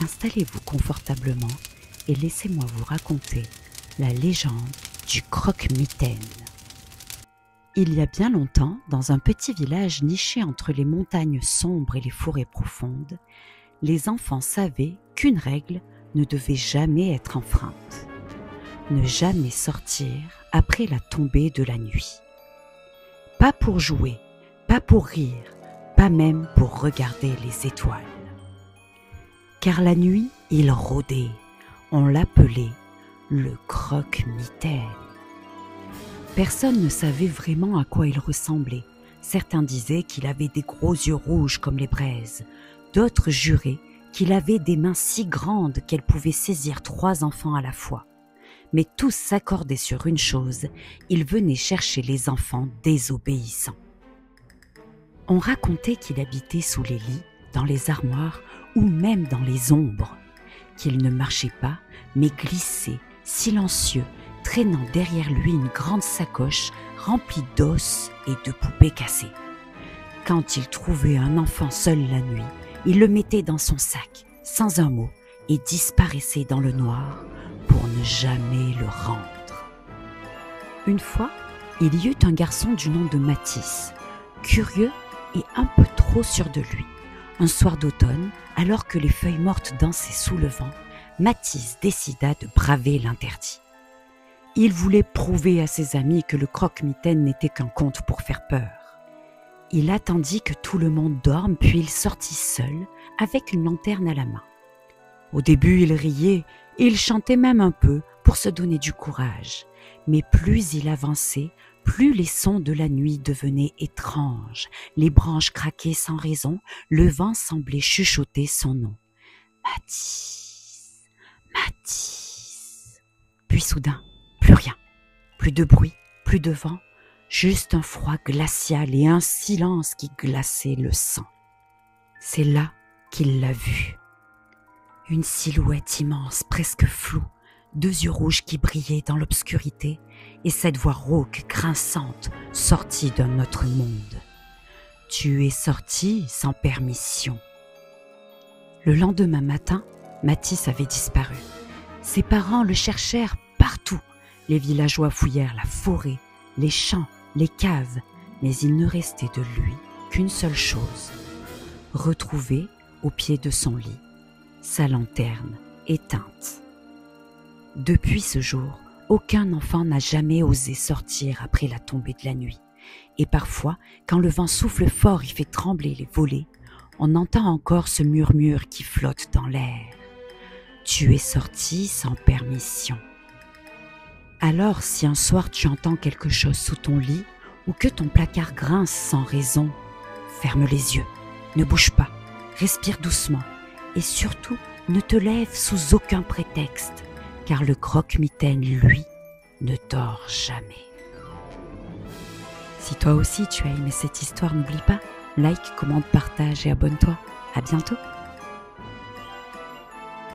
Installez-vous confortablement et laissez-moi vous raconter la légende du croque-mitaine. Il y a bien longtemps, dans un petit village niché entre les montagnes sombres et les forêts profondes, les enfants savaient qu'une règle ne devait jamais être enfreinte. Ne jamais sortir après la tombée de la nuit. Pas pour jouer, pas pour rire, pas même pour regarder les étoiles. Car la nuit, il rôdait, on l'appelait le croque-mitaine. Personne ne savait vraiment à quoi il ressemblait. Certains disaient qu'il avait des gros yeux rouges comme les braises. D'autres juraient qu'il avait des mains si grandes qu'elles pouvaient saisir 3 enfants à la fois. Mais tous s'accordaient sur une chose, il venait chercher les enfants désobéissants. On racontait qu'il habitait sous les lits, dans les armoires ou même dans les ombres, qu'il ne marchait pas, mais glissait, silencieux, traînant derrière lui une grande sacoche remplie d'os et de poupées cassées. Quand il trouvait un enfant seul la nuit, il le mettait dans son sac, sans un mot, et disparaissait dans le noir pour ne jamais le rendre. Une fois, il y eut un garçon du nom de Mathis, curieux et un peu trop sûr de lui. Un soir d'automne, alors que les feuilles mortes dansaient sous le vent, Mathis décida de braver l'interdit. Il voulait prouver à ses amis que le croque-mitaine n'était qu'un conte pour faire peur. Il attendit que tout le monde dorme, puis il sortit seul, avec une lanterne à la main. Au début, il riait, et il chantait même un peu pour se donner du courage. Mais plus il avançait, plus les sons de la nuit devenaient étranges. Les branches craquaient sans raison, le vent semblait chuchoter son nom. Mathis, Mathis. Puis soudain, plus rien, plus de bruit, plus de vent, juste un froid glacial et un silence qui glaçait le sang. C'est là qu'il l'a vu. Une silhouette immense, presque floue, 2 yeux rouges qui brillaient dans l'obscurité et cette voix rauque, grinçante, sortie d'un autre monde. Tu es sorti sans permission. Le lendemain matin, Mathis avait disparu. Ses parents le cherchèrent partout. Les villageois fouillèrent la forêt, les champs, les caves, mais il ne restait de lui qu'une seule chose. Retrouvé au pied de son lit, sa lanterne éteinte. Depuis ce jour, aucun enfant n'a jamais osé sortir après la tombée de la nuit. Et parfois, quand le vent souffle fort et fait trembler les volets, on entend encore ce murmure qui flotte dans l'air. Tu es sorti sans permission. Alors, si un soir tu entends quelque chose sous ton lit ou que ton placard grince sans raison, ferme les yeux, ne bouge pas, respire doucement et surtout ne te lève sous aucun prétexte, car le croque-mitaine, lui, ne dort jamais. Si toi aussi tu as aimé cette histoire, n'oublie pas, like, commente, partage et abonne-toi. À bientôt.